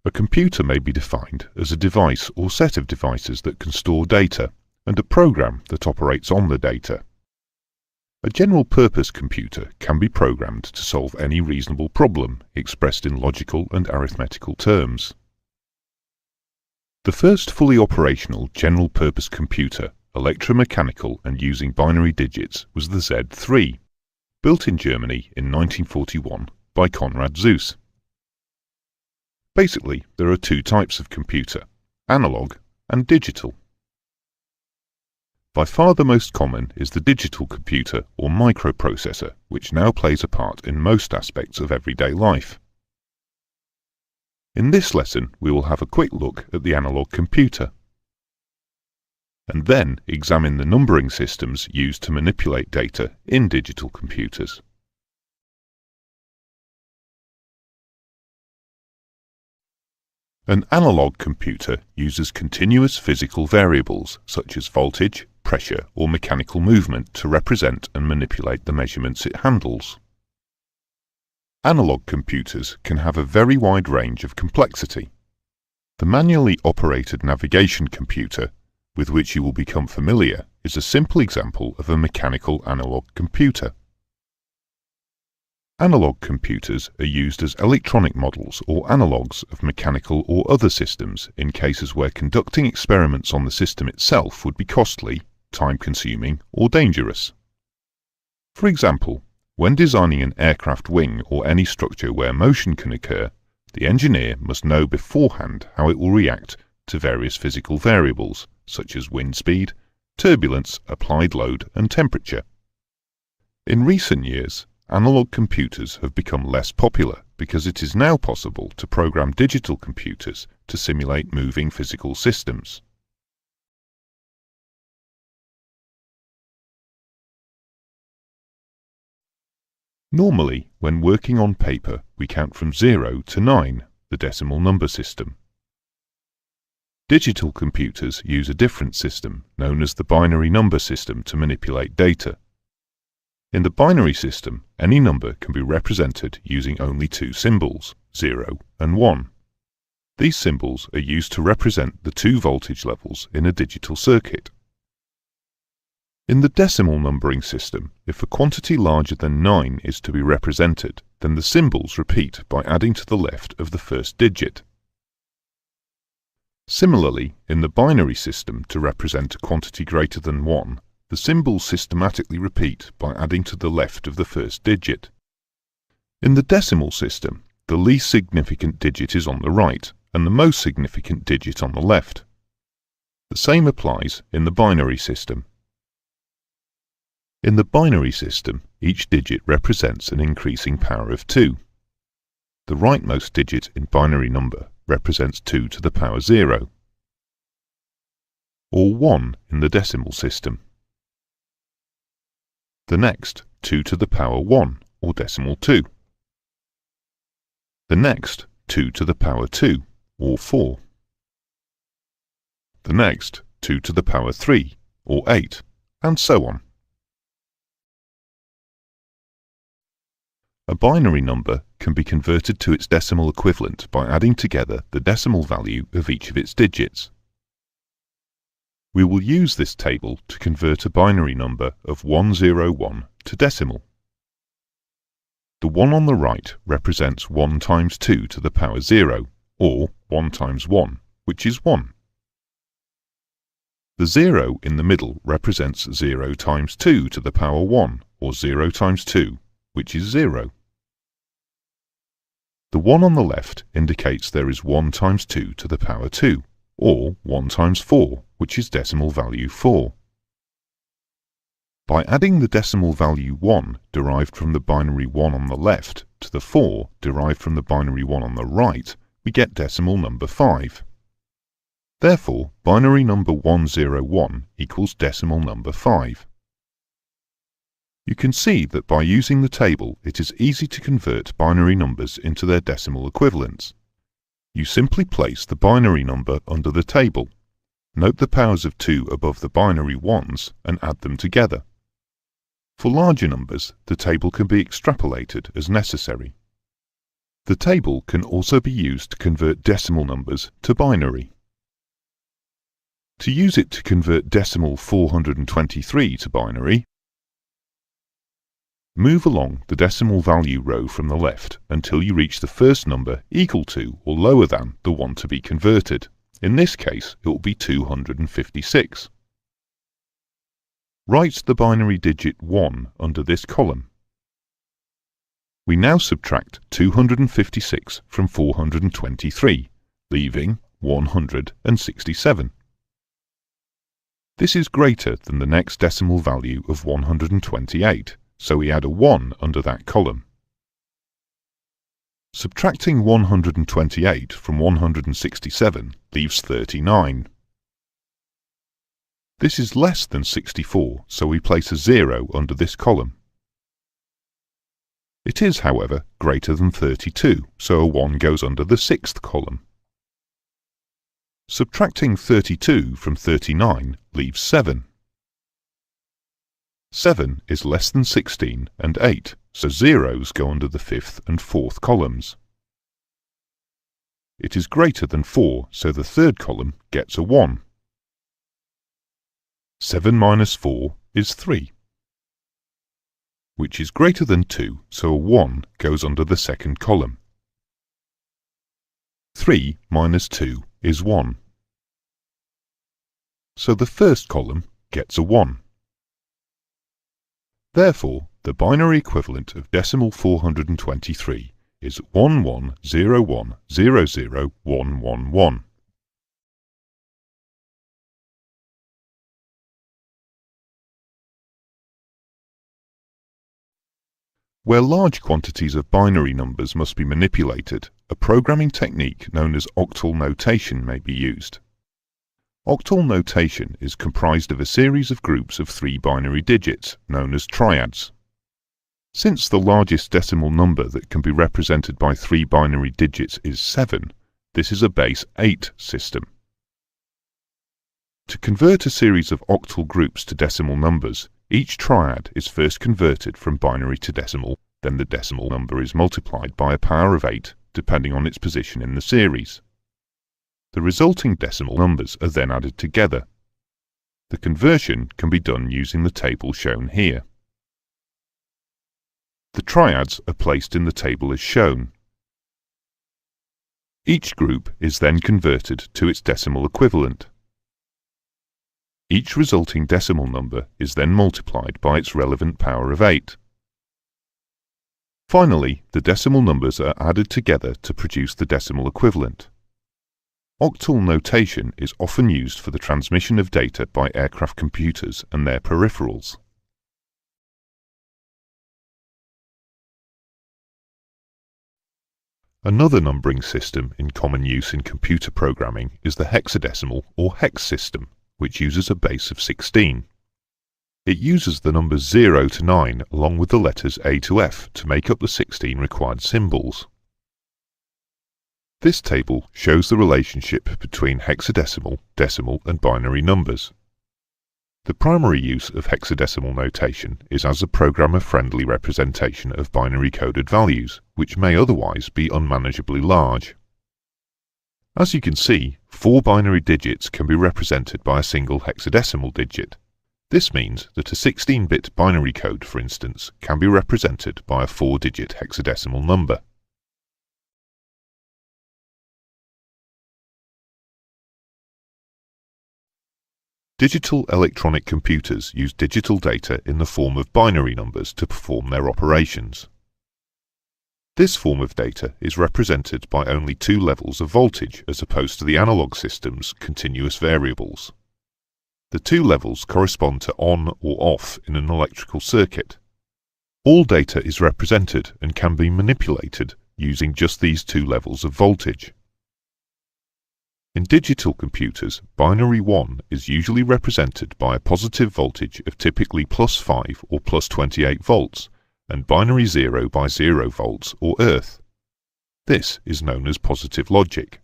A computer may be defined as a device or set of devices that can store data, and a program that operates on the data. A general-purpose computer can be programmed to solve any reasonable problem expressed in logical and arithmetical terms. The first fully operational general-purpose computer, electromechanical and using binary digits, was the Z3, built in Germany in 1941 by Konrad Zuse. Basically, there are two types of computer, analog and digital. By far the most common is the digital computer or microprocessor, which now plays a part in most aspects of everyday life. In this lesson, we will have a quick look at the analog computer, and then examine the numbering systems used to manipulate data in digital computers. An analog computer uses continuous physical variables such as voltage, pressure or mechanical movement to represent and manipulate the measurements it handles. Analog computers can have a very wide range of complexity. The manually operated navigation computer, with which you will become familiar, is a simple example of a mechanical analog computer. Analog computers are used as electronic models or analogues of mechanical or other systems in cases where conducting experiments on the system itself would be costly, time-consuming, or dangerous. For example, when designing an aircraft wing or any structure where motion can occur, the engineer must know beforehand how it will react to various physical variables, such as wind speed, turbulence, applied load, and temperature. In recent years, analog computers have become less popular because it is now possible to program digital computers to simulate moving physical systems. Normally, when working on paper, we count from 0 to 9, the decimal number system. Digital computers use a different system, known as the binary number system, to manipulate data. In the binary system, any number can be represented using only two symbols, 0 and 1. These symbols are used to represent the two voltage levels in a digital circuit. In the decimal numbering system, if a quantity larger than 9 is to be represented, then the symbols repeat by adding to the left of the first digit. Similarly, in the binary system, to represent a quantity greater than 1, the symbols systematically repeat by adding to the left of the first digit. In the decimal system, the least significant digit is on the right, and the most significant digit on the left. The same applies in the binary system. In the binary system, each digit represents an increasing power of 2. The rightmost digit in binary number represents 2 to the power 0, or 1 in the decimal system. The next, 2 to the power 1, or decimal 2. The next, 2 to the power 2, or 4. The next, 2 to the power 3, or 8, and so on. A binary number can be converted to its decimal equivalent by adding together the decimal value of each of its digits. We will use this table to convert a binary number of 101 to decimal. The 1 on the right represents 1 times 2 to the power 0, or 1 times 1, which is 1. The 0 in the middle represents 0 times 2 to the power 1, or 0 times 2, which is 0. The 1 on the left indicates there is 1 times 2 to the power 2, or 1 times 4, which is decimal value 4. By adding the decimal value 1 derived from the binary 1 on the left to the 4 derived from the binary 1 on the right, we get decimal number 5. Therefore, binary number 101 equals decimal number 5. You can see that by using the table, it is easy to convert binary numbers into their decimal equivalents. You simply place the binary number under the table, note the powers of 2 above the binary 1s, and add them together. For larger numbers, the table can be extrapolated as necessary. The table can also be used to convert decimal numbers to binary. To use it to convert decimal 423 to binary, move along the decimal value row from the left until you reach the first number equal to or lower than the one to be converted. In this case, it will be 256. Write the binary digit 1 under this column. We now subtract 256 from 423, leaving 167. This is greater than the next decimal value of 128, so we add a 1 under that column. Subtracting 128 from 167 leaves 39. This is less than 64, so we place a 0 under this column. It is, however, greater than 32, so a 1 goes under the 6th column. Subtracting 32 from 39 leaves 7. 7 is less than 16 and 8, so zeros go under the 5th and 4th columns. It is greater than 4, so the 3rd column gets a 1. 7 minus 4 is 3, which is greater than 2, so a 1 goes under the 2nd column. 3 minus 2 is 1, so the 1st column gets a 1. Therefore, the binary equivalent of decimal 423 is 1101000111. Where large quantities of binary numbers must be manipulated, a programming technique known as octal notation may be used. Octal notation is comprised of a series of groups of 3 binary digits, known as triads. Since the largest decimal number that can be represented by 3 binary digits is 7, this is a base 8 system. To convert a series of octal groups to decimal numbers, each triad is first converted from binary to decimal, then the decimal number is multiplied by a power of 8, depending on its position in the series. The resulting decimal numbers are then added together. The conversion can be done using the table shown here. The triads are placed in the table as shown. Each group is then converted to its decimal equivalent. Each resulting decimal number is then multiplied by its relevant power of 8. Finally, the decimal numbers are added together to produce the decimal equivalent. Octal notation is often used for the transmission of data by aircraft computers and their peripherals. Another numbering system in common use in computer programming is the hexadecimal or hex system, which uses a base of 16. It uses the numbers 0 to 9 along with the letters A to F to make up the 16 required symbols. This table shows the relationship between hexadecimal, decimal and binary numbers. The primary use of hexadecimal notation is as a programmer-friendly representation of binary coded values, which may otherwise be unmanageably large. As you can see, 4 binary digits can be represented by a single hexadecimal digit. This means that a 16-bit binary code, for instance, can be represented by a 4-digit hexadecimal number. Digital electronic computers use digital data in the form of binary numbers to perform their operations. This form of data is represented by only 2 levels of voltage as opposed to the analog system's continuous variables. The 2 levels correspond to on or off in an electrical circuit. All data is represented and can be manipulated using just these 2 levels of voltage. In digital computers, binary 1 is usually represented by a positive voltage of typically +5 or +28 volts, and binary 0 by 0 volts or earth. This is known as positive logic.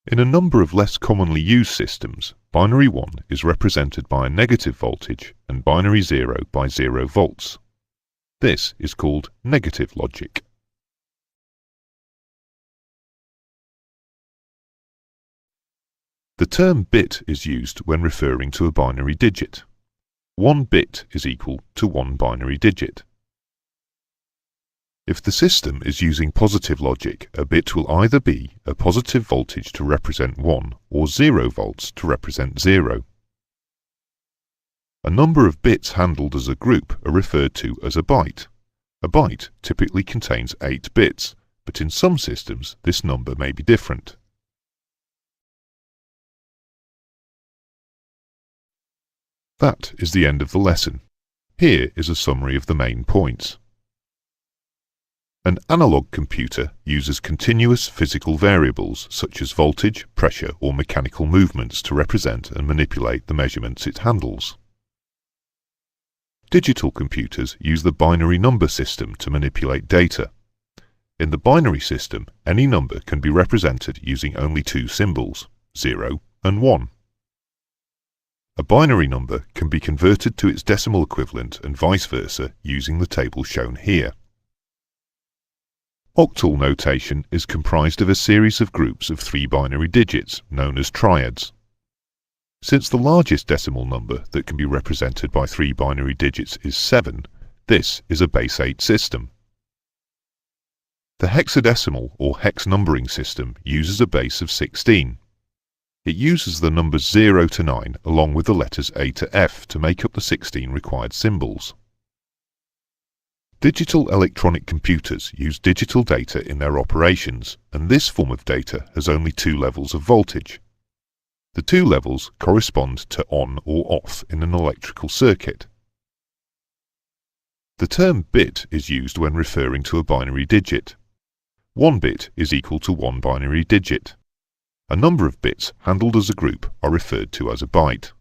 In a number of less commonly used systems, binary 1 is represented by a negative voltage and binary 0 by 0 volts. This is called negative logic. The term bit is used when referring to a binary digit. One bit is equal to one binary digit. If the system is using positive logic, a bit will either be a positive voltage to represent 1 or 0 volts to represent 0. A number of bits handled as a group are referred to as a byte. A byte typically contains 8 bits, but in some systems this number may be different. That is the end of the lesson. Here is a summary of the main points. An analog computer uses continuous physical variables such as voltage, pressure or mechanical movements to represent and manipulate the measurements it handles. Digital computers use the binary number system to manipulate data. In the binary system, any number can be represented using only two symbols, 0 and 1. A binary number can be converted to its decimal equivalent and vice versa using the table shown here. Octal notation is comprised of a series of groups of 3 binary digits known as triads. Since the largest decimal number that can be represented by 3 binary digits is 7, this is a base 8 system. The hexadecimal or hex numbering system uses a base of 16. It uses the numbers 0 to 9 along with the letters A to F to make up the 16 required symbols. Digital electronic computers use digital data in their operations, and this form of data has only 2 levels of voltage. The 2 levels correspond to on or off in an electrical circuit. The term bit is used when referring to a binary digit. One bit is equal to one binary digit. A number of bits handled as a group are referred to as a byte.